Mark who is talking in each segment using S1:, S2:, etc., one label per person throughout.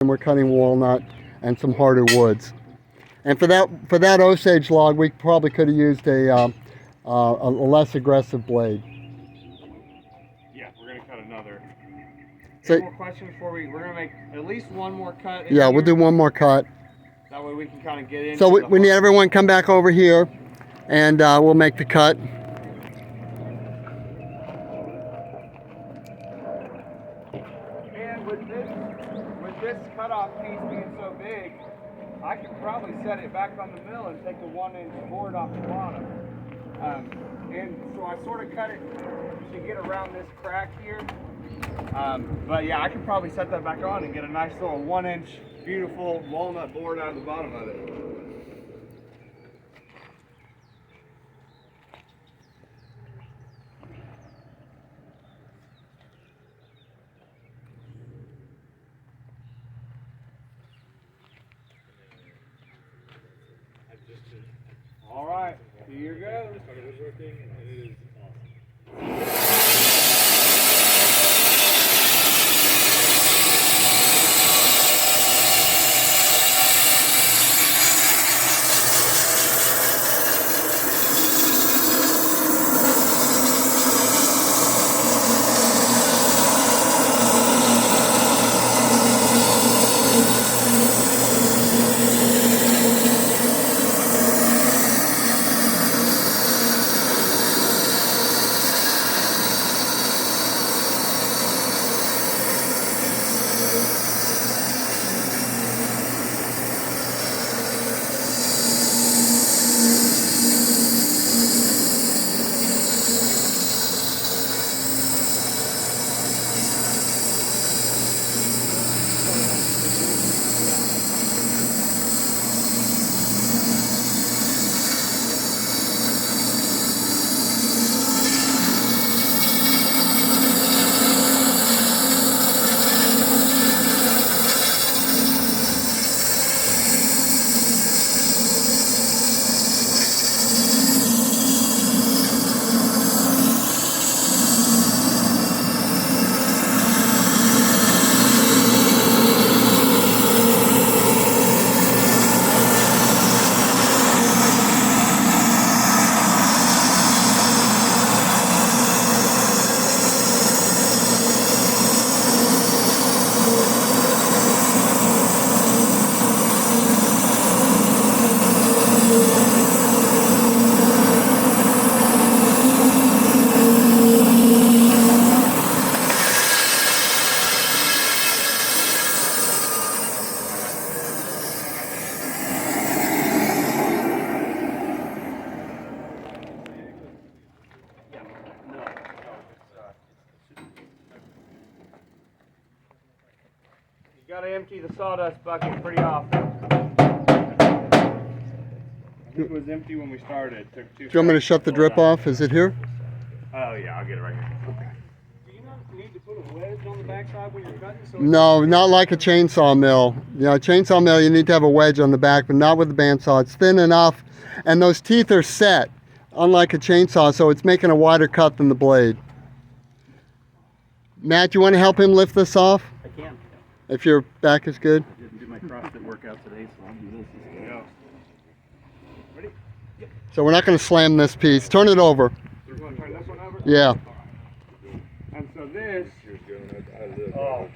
S1: and we're cutting walnut and some harder woods. And for that Osage log, we probably could have used a less aggressive blade.
S2: Yeah, we're gonna cut another.
S1: So,
S2: any more questions before we're gonna make at least one more cut?
S1: Yeah, we'll do one more cut.
S2: That way we can kind of get into.
S1: So we need everyone come back over here, and we'll make the cut.
S2: And with this cutoff piece being so big, I could probably set it back on the mill and take the 1-inch board off the bottom. And so I sort of cut it to get around this crack here. But yeah, I could probably set that back on and get a nice little 1-inch beautiful walnut board out of the bottom of it. All right, here goes. You gotta empty the sawdust bucket pretty often. I think it was empty when we started. Took two.
S1: Do you want me to shut the drip off? Is it here?
S2: Oh yeah, I'll get it right here.
S1: Okay.
S2: Do you not need to put a wedge on the backside when you're cutting? So
S1: No, not like a chainsaw mill. You know, a chainsaw mill, you need to have a wedge on the back, but not with the bandsaw. It's thin enough, and those teeth are set, unlike a chainsaw, so it's making a wider cut than the blade. Matt, you want to help him lift this off?
S3: I can.
S1: If your back is good?
S3: I didn't do my CrossFit workout today, so I'll do this instead.
S2: Yeah. Ready? Yep.
S1: So we're not going to slam this piece. Turn it over.
S2: We're going to turn this one over?
S1: Yeah.
S2: And so this. Oh.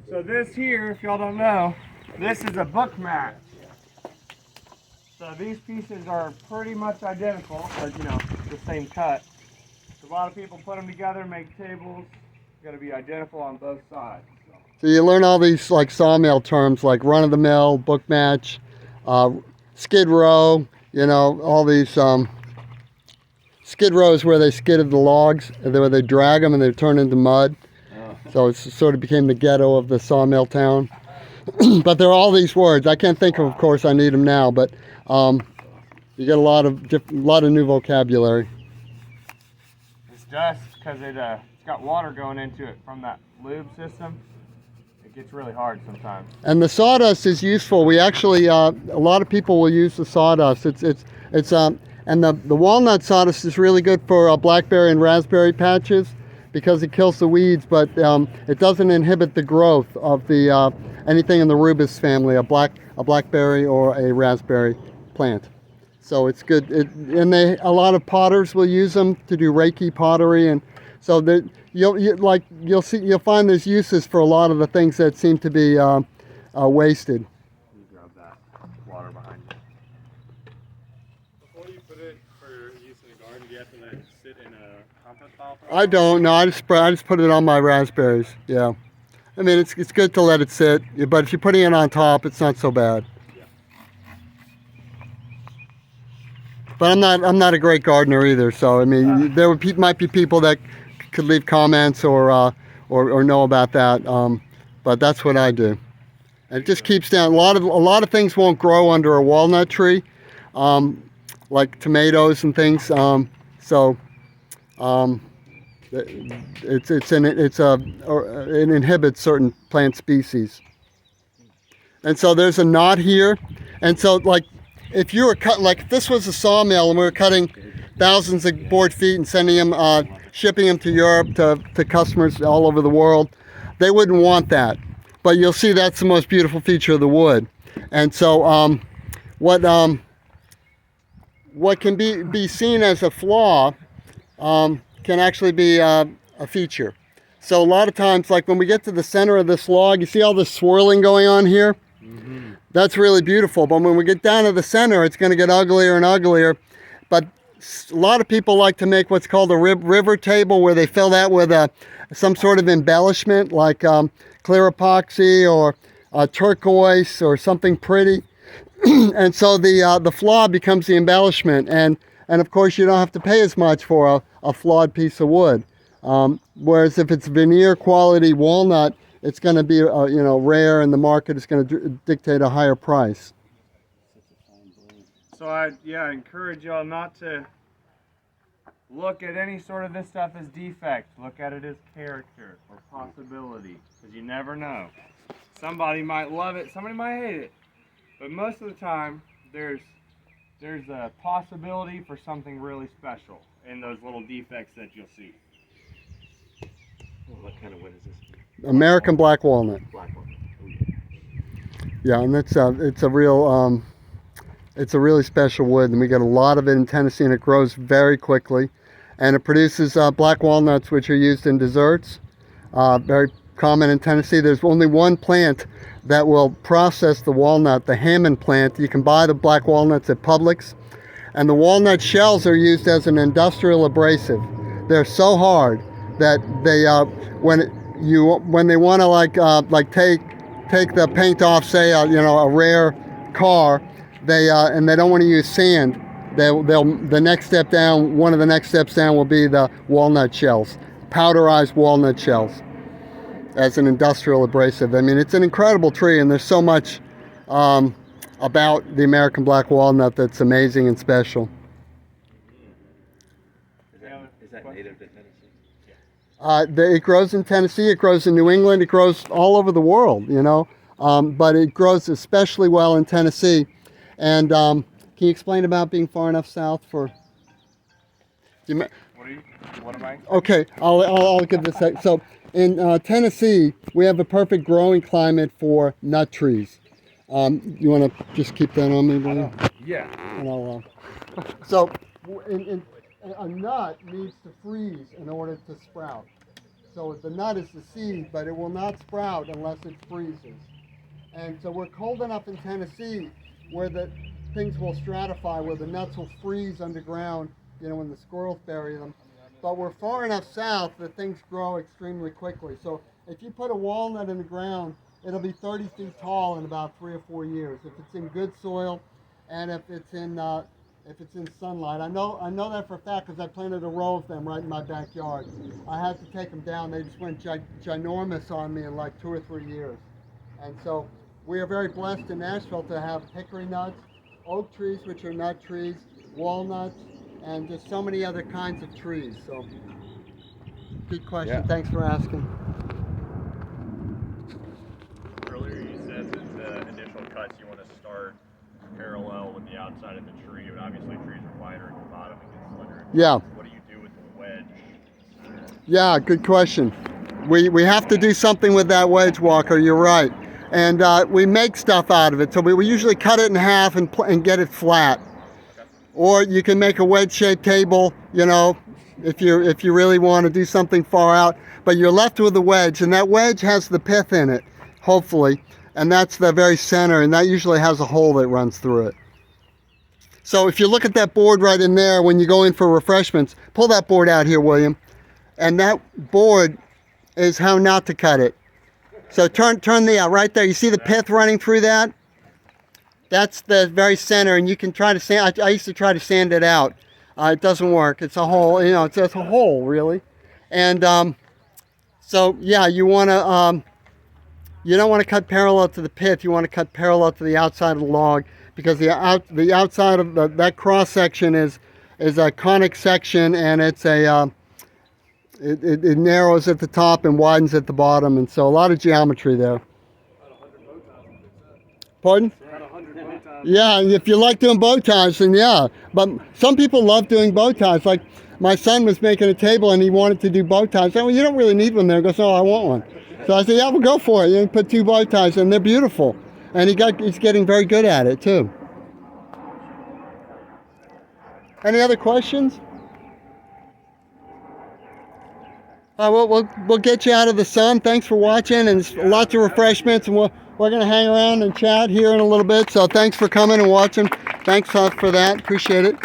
S2: So this here, if y'all don't know, this is a book mat. So these pieces are pretty much identical, but you know, the same cut. So a lot of people put them together, make tables. Got to be identical on both sides.
S1: So you learn all these like sawmill terms like run-of-the-mill, book match, skid row, you know, all these skid rows where they skidded the logs, and where they drag them and they turn into mud. So it sort of became the ghetto of the sawmill town. But there are all these words. I can't think of course, I need them now, but you get a lot of new vocabulary.
S2: It's dust because it's got water going into it from that lube system. It gets really hard sometimes.
S1: And the sawdust is useful. We actually a lot of people will use the sawdust. And the walnut sawdust is really good for blackberry and raspberry patches. because it kills the weeds, but it doesn't inhibit the growth of the anything in the rubus family, a blackberry or a raspberry plant. So it's good. And a lot of potters will use them to do Reiki pottery, and so you'll find there's uses for a lot of the things that seem to be wasted.
S3: You grab that water behind you.
S2: Before you put it for use in the garden, do you have to let it sit in a compost pile?
S1: I don't. No, I just put it on my raspberries. Yeah, I mean it's good to let it sit, but if you're putting it on top, it's not so bad. But I'm not a great gardener either. So I mean, might be people that could leave comments or know about that. But that's what I do. And it just keeps down. A lot of things won't grow under a walnut tree, like tomatoes and things. It inhibits certain plant species. And so there's a knot here, and so like. If you were if this was a sawmill and we were cutting thousands of board feet and sending them, shipping them to Europe to customers all over the world, they wouldn't want that. But you'll see that's the most beautiful feature of the wood. And so what can be seen as a flaw can actually be a feature. So a lot of times, like when we get to the center of this log, you see all this swirling going on here? Mm-hmm. That's really beautiful, but when we get down to the center, it's going to get uglier and uglier. But a lot of people like to make what's called a river table, where they fill that with some sort of embellishment, like clear epoxy or turquoise or something pretty. And so the flaw becomes the embellishment, and of course you don't have to pay as much for a flawed piece of wood. Whereas if it's veneer quality walnut, it's going to be rare, and the market is going to dictate a higher price.
S2: So I encourage y'all not to look at any sort of this stuff as defect. Look at it as character or possibility, because you never know. Somebody might love it, somebody might hate it, but most of the time there's a possibility for something really special in those little defects that you'll see.
S3: What kind of wood is this?
S1: American black walnut.
S3: Black walnut.
S1: Yeah, and it's a really special wood, and we get a lot of it in Tennessee, and it grows very quickly, and it produces black walnuts, which are used in desserts. Very common in Tennessee. There's only one plant that will process the walnut, the Hammond plant. You can buy the black walnuts at Publix, and the walnut shells are used as an industrial abrasive. They're so hard that they when they want to take the paint off, say a rare car, and they don't want to use sand, the next step down, one of the next steps down will be the walnut shells, powderized walnut shells, as an industrial abrasive. I mean, it's an incredible tree, and there's so much about the American black walnut that's amazing and special.
S3: Is that native to Tennessee?
S1: It grows in Tennessee, it grows in New England, it grows all over the world, but it grows especially well in Tennessee. And can you explain about being far enough south for?
S2: What am I?
S1: Okay, I'll give this. So in Tennessee, we have a perfect growing climate for nut trees. You want to just keep that on me, William?
S2: Yeah.
S1: And so a nut needs to freeze in order to sprout. So the nut is the seed, but it will not sprout unless it freezes. And so we're cold enough in Tennessee where the things will stratify, where the nuts will freeze underground, when the squirrels bury them. But we're far enough south that things grow extremely quickly. So if you put a walnut in the ground, it'll be 30 feet tall in about 3 or 4 years if it's in good soil, and if it's in sunlight. I know that for a fact because I planted a row of them right in my backyard. I had to take them down. They just went ginormous on me in like 2 or 3 years. And so we are very blessed in Nashville to have hickory nuts, oak trees, which are nut trees, walnuts, and just so many other kinds of trees. So good question.
S2: Yeah.
S1: Thanks for asking.
S4: Earlier you said that the initial cuts you want to start parallel with the outside of the tree, but obviously trees are wider at the bottom and get slicker.
S1: Yeah.
S4: What do you do with the wedge?
S1: Yeah, good question. We have to do something with that wedge, Walker. You're right. And we make stuff out of it. So we usually cut it in half and get it flat. Or you can make a wedge-shaped table, you know, if you really want to do something far out. But you're left with a wedge, and that wedge has the pith in it, hopefully. And that's the very center, and that usually has a hole that runs through it. So if you look at that board right in there when you go in for refreshments, pull that board out here, William. And that board is how not to cut it. So turn the right there. You see the pith running through that? That's the very center, and you can try to sand. I used to try to sand it out. It doesn't work. It's a hole. You know, it's a hole really. And so yeah, you want to. You don't want to cut parallel to the pith. You want to cut parallel to the outside of the log, because the outside of that cross section is a conic section, and it's a it narrows at the top and widens at the bottom, and so a lot of geometry there. Pardon? Yeah, if you like doing bow ties, then yeah. But some people love doing bow ties. Like my son was making a table and he wanted to do bow ties. I said, well, you don't really need one there. He goes, oh, I want one. So I said, yeah, we'll go for it. And put 2 bow ties, and they're beautiful. And he's getting very good at it too. Any other questions? We'll get you out of the sun. Thanks for watching, and lots of refreshments, and we're going to hang around and chat here in a little bit. So thanks for coming and watching. Thanks for that. Appreciate it.